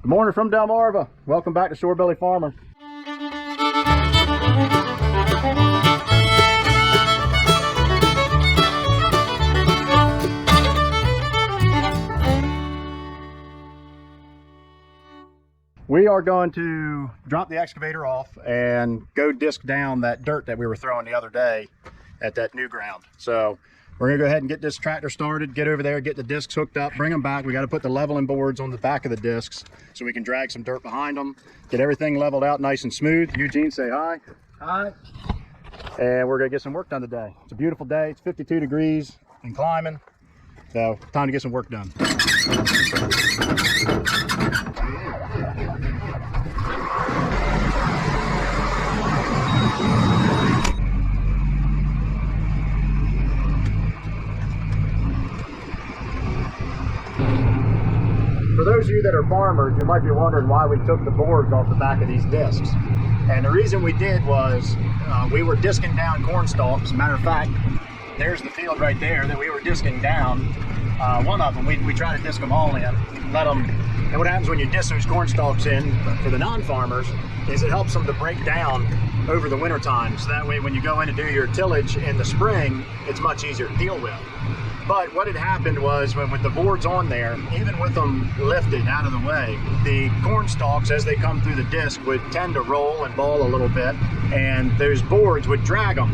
Good morning from Delmarva. Welcome back to Shorebilly Farmer. We are going to drop the excavator off and go disc down that dirt that we were throwing the other day at that new ground. So we're gonna go ahead and get this tractor started, get over there, get the discs hooked up, bring them back. We got to put the leveling boards on the back of the discs so we can drag some dirt behind them, get everything leveled out nice and smooth. Eugene, say hi. Hi. And we're gonna get some work done today. It's a beautiful day. It's 52 degrees and climbing. So time to get some work done. For those of you that are farmers, you might be wondering why we took the boards off the back of these discs. And the reason we did was we were disking down corn stalks. Matter of fact, there's the field right there that we were disking down. One of them, we try to disc them all in, let them, and what happens when you disc those corn stalks in, for the non-farmers, is it helps them to break down over the winter time. So that way when you go in to do your tillage in the spring, it's much easier to deal with. But what had happened was, when with the boards on there, even with them lifted out of the way, the corn stalks, as they come through the disc, would tend to roll and ball a little bit, and those boards would drag them.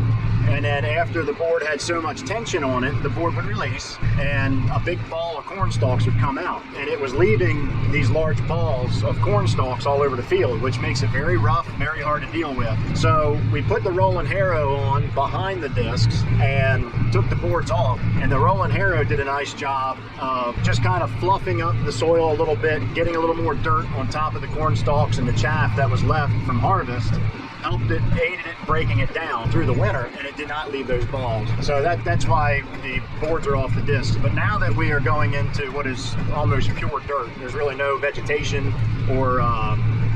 And then after the board had so much tension on it, the board would release and a big ball of corn stalks would come out. And it was leaving these large balls of corn stalks all over the field, which makes it very rough, very hard to deal with. So we put the rolling harrow on behind the discs and took the boards off. And the rolling harrow did a nice job of just kind of fluffing up the soil a little bit, getting a little more dirt on top of the corn stalks and the chaff that was left from harvest. Helped it, aided it breaking it down through the winter, and it did not leave those balls. So that's why the boards are off the discs. But now that we are going into what is almost pure dirt, there's really no vegetation or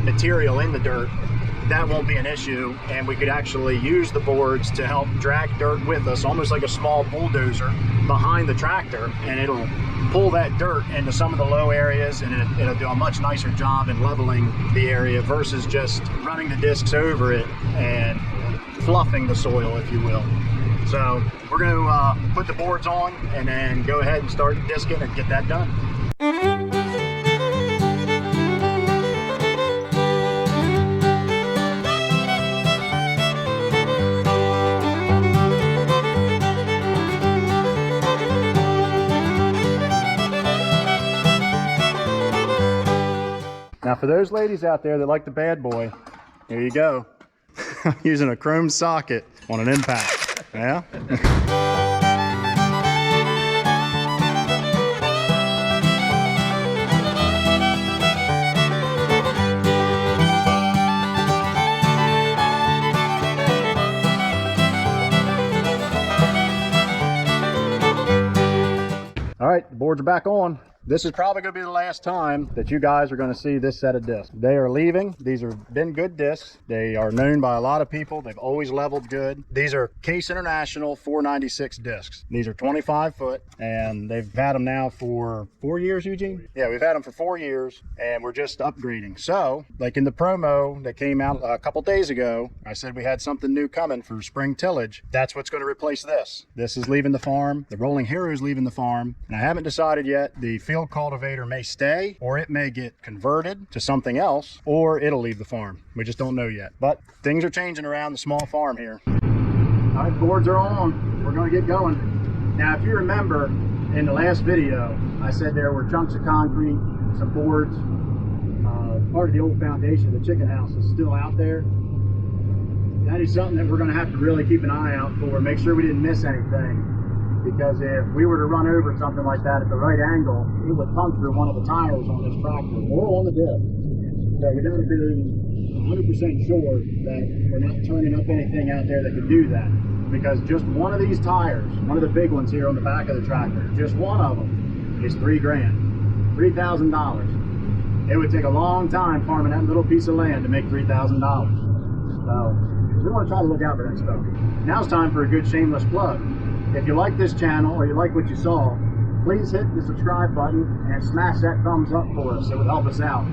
material in the dirt, that won't be an issue, and we could actually use the boards to help drag dirt with us, almost like a small bulldozer behind the tractor, and it'll pull that dirt into some of the low areas, and it'll do a much nicer job in leveling the area versus just running the discs over it and fluffing the soil, if you will. So we're going to put the boards on and then go ahead and start disking and get that done. Now for those ladies out there that like the bad boy, here you go. I'm using a chrome socket on an impact. Yeah? All right, the boards are back on. This is probably going to be the last time that you guys are going to see this set of discs. They are leaving. These have been good discs. They are known by a lot of people. They've always leveled good. These are Case International 496 discs. These are 25 foot, and they've had them now for 4 years, Eugene? Yeah, we've had them for 4 years, and we're just upgrading. So, like in the promo that came out a couple days ago, I said we had something new coming for spring tillage. That's what's going to replace this. This is leaving the farm. The rolling harrow is leaving the farm, and I haven't decided yet. The field cultivator may stay, or it may get converted to something else, or it'll leave the farm. We just don't know yet. But things are changing around the small farm here. All right, boards are on. We're going to get going. Now, if you remember in the last video, I said there were chunks of concrete, some boards. Part of the old foundation of the chicken house is still out there. That is something that we're going to have to really keep an eye out for, make sure we didn't miss anything. Because if we were to run over something like that at the right angle, it would puncture one of the tires on this tractor or on the disc. So we got to be 100% sure that we're not turning up anything out there that could do that. Because just one of these tires, one of the big ones here on the back of the tractor, just one of them is $3 grand, $3,000. It would take a long time farming that little piece of land to make $3,000. So we want to try to look out for that stuff. Now it's time for a good shameless plug. If you like this channel or you like what you saw, please hit the subscribe button and smash that thumbs up for us. It would help us out.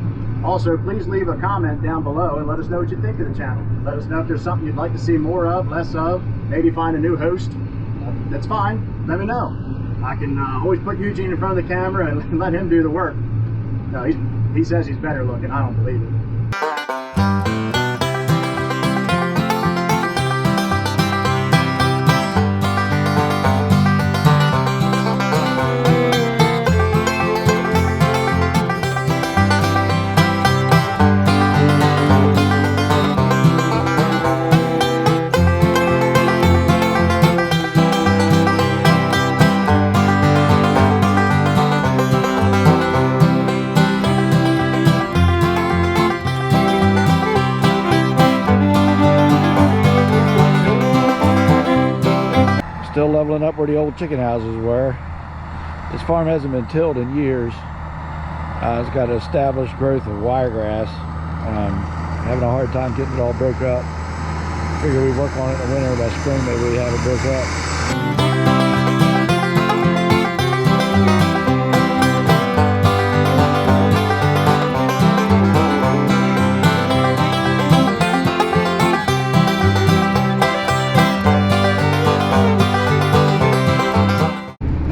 Also, please leave a comment down below and let us know what you think of the channel. Let us know if there's something you'd like to see more of, less of, maybe find a new host. That's fine, let me know. I can always put Eugene in front of the camera and let him do the work. No, he says he's better looking, I don't believe it. Still leveling up where the old chicken houses were. This farm hasn't been tilled in years. It's got an established growth of wiregrass. Having a hard time getting it all broke up. Figure we work on it in the winter, by spring maybe we have it broke up.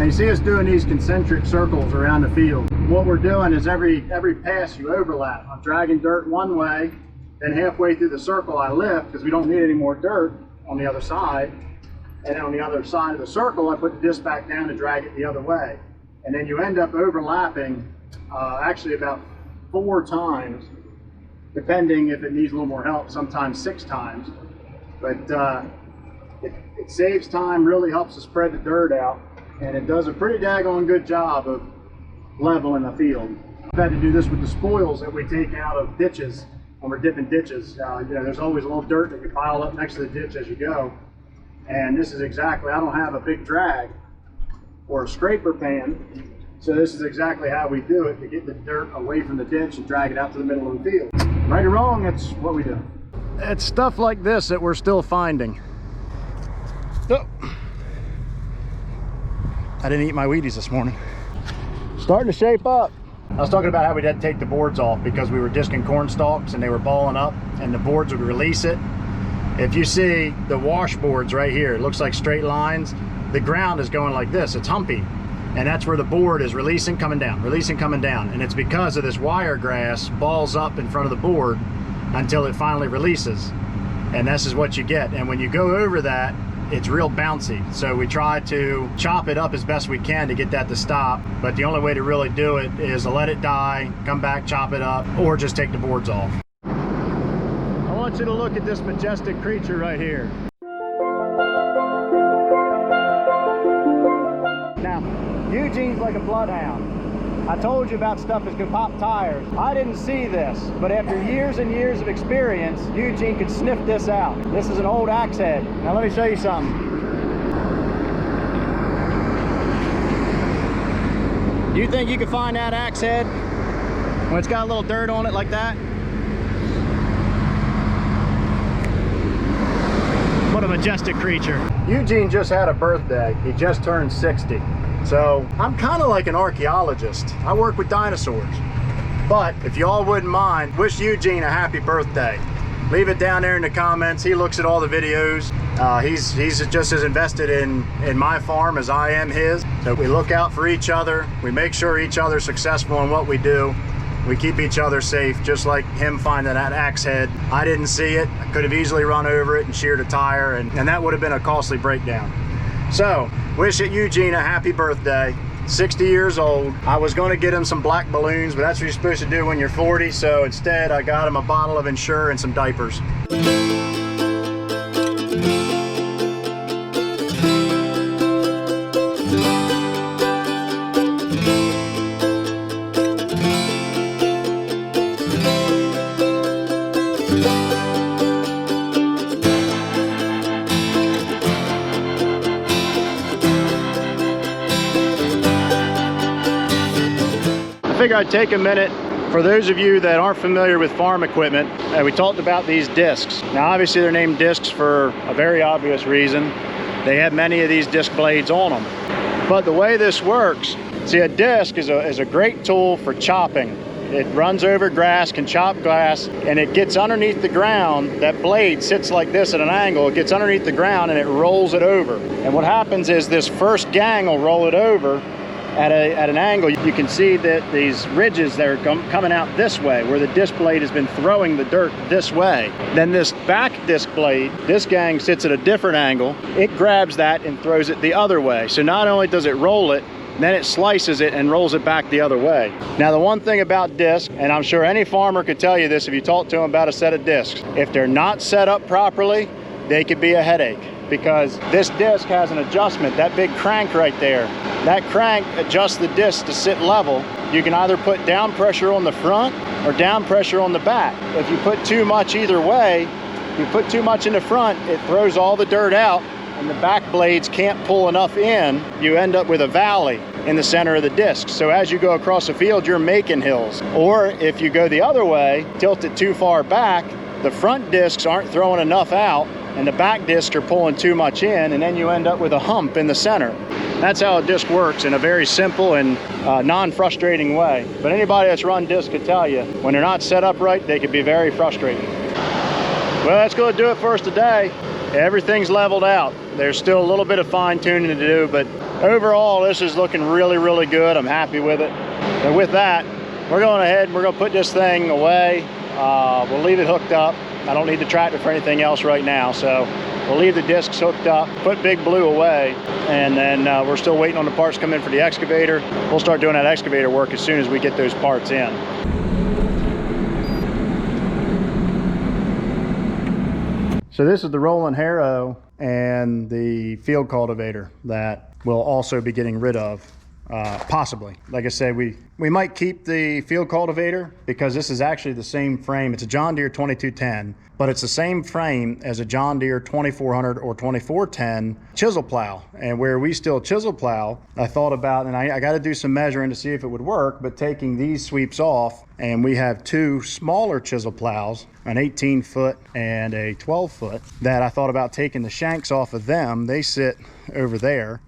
You see us doing these concentric circles around the field. What we're doing is every pass you overlap. I'm dragging dirt one way, then halfway through the circle I lift because we don't need any more dirt on the other side. And then on the other side of the circle, I put the disc back down to drag it the other way. And then you end up overlapping actually about 4 times, depending if it needs a little more help, sometimes 6 times. But it saves time, really helps to spread the dirt out. And it does a pretty daggone good job of leveling the field. I've had to do this with the spoils that we take out of ditches when we're dipping ditches. You know, there's always a little dirt that you pile up next to the ditch as you go. And this is exactly, I don't have a big drag or a scraper pan, so this is exactly how we do it to get the dirt away from the ditch and drag it out to the middle of the field. Right or wrong, that's what we do. It's stuff like this that we're still finding. Oh. I didn't eat my Wheaties this morning. Starting to shape up. I was talking about how we had to take the boards off because we were disking corn stalks and they were balling up and the boards would release it. If you see the washboards right here, it looks like straight lines. The ground is going like this, it's humpy. And that's where the board is releasing, coming down, releasing, coming down. And it's because of this wiregrass balls up in front of the board until it finally releases. And this is what you get. And when you go over that, it's real bouncy. So we try to chop it up as best we can to get that to stop. But the only way to really do it is to let it die, come back, chop it up, or just take the boards off. I want you to look at this majestic creature right here. Now, Eugene's like a bloodhound. I told you about stuff that could pop tires. I didn't see this, but after years and years of experience, Eugene could sniff this out. This is an old axe head. Now let me show you something. Do you think you could find that axe head when it's got a little dirt on it like that? What a majestic creature. Eugene just had a birthday. He just turned 60. So I'm kind of like an archaeologist. I work with dinosaurs. But if you all wouldn't mind, wish Eugene a happy birthday. Leave it down there in the comments. He looks at all the videos. He's just as invested in my farm as I am his. So we look out for each other. We make sure each other's successful in what we do. We keep each other safe, just like him finding that axe head. I didn't see it. I could have easily run over it and sheared a tire, and that would have been a costly breakdown. So, wish Eugene a happy birthday. 60 years old. I was going to get him some black balloons, but that's what you're supposed to do when you're 40, so instead I got him a bottle of Ensure and some diapers. I figure I'd take a minute for those of you that aren't familiar with farm equipment. We talked about these discs. Now obviously they're named discs for a very obvious reason. They have many of these disc blades on them. But the way this works, see, a disc is a great tool for chopping It runs over grass, can chop grass, and it gets underneath the ground. That blade sits like this at an angle. It gets underneath the ground and it rolls it over. And what happens is this first gang will roll it over at an angle. You can see that these ridges that are coming out this way, where the disc blade has been throwing the dirt this way. Then this back disc blade, this gang sits at a different angle. It grabs that and throws it the other way. So not only does it roll it, then it slices it and rolls it back the other way. Now the one thing about discs, and I'm sure any farmer could tell you this if you talk to them about a set of discs, if they're not set up properly, they could be a headache, because this disc has an adjustment, that big crank right there. That crank adjusts the disc to sit level. You can either put down pressure on the front or down pressure on the back. If you put too much either way, if you put too much in the front, it throws all the dirt out and the back blades can't pull enough in. You end up with a valley in the center of the disc. So as you go across the field, you're making hills. Or if you go the other way, tilt it too far back, the front discs aren't throwing enough out and the back discs are pulling too much in, and then you end up with a hump in the center. That's how a disc works in a very simple and non-frustrating way. But anybody that's run discs could tell you, when they're not set up right, they can be very frustrating. Well, that's going to do it for us today. Everything's leveled out. There's still a little bit of fine tuning to do, but overall this is looking really, really good. I'm happy with it. And with that, we're going ahead and we're going to put this thing away. We'll leave it hooked up. I don't need the tractor for anything else right now, so we'll leave the discs hooked up, put Big Blue away, and then we're still waiting on the parts to come in for the excavator. We'll start doing that excavator work as soon as we get those parts in. So this is the rolling harrow and the field cultivator that we'll also be getting rid of, possibly. Like I said, we might keep the field cultivator because this is actually the same frame. It's a John Deere 2210, but it's the same frame as a John Deere 2400 or 2410 chisel plow. And where we still chisel plow, I thought about, and I got to do some measuring to see if it would work, but taking these sweeps off, and we have two smaller chisel plows, an 18 foot and a 12 foot, that I thought about taking the shanks off of them. They sit over there.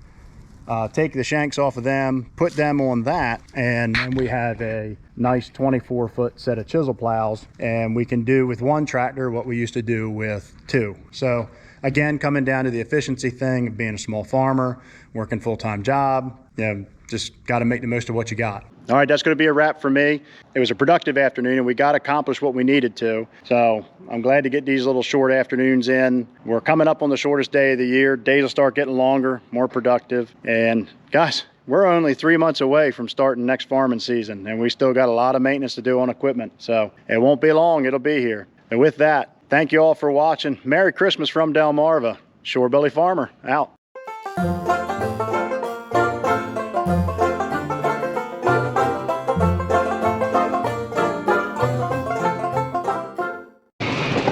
Take the shanks off of them, put them on that, and then we have a nice 24-foot set of chisel plows, and we can do with one tractor what we used to do with two. So again, coming down to the efficiency thing of being a small farmer, working full-time job, you know, just got to make the most of what you got. All right, that's going to be a wrap for me. It was a productive afternoon and we got accomplished what we needed to. So I'm glad to get these little short afternoons in. We're coming up on the shortest day of the year. Days will start getting longer, more productive. And guys, we're only 3 months away from starting next farming season, and we still got a lot of maintenance to do on equipment. So it won't be long, it'll be here. And with that, thank you all for watching. Merry Christmas from Delmarva. Shorebilly Farmer, out.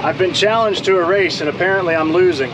I've been challenged to a race and apparently I'm losing.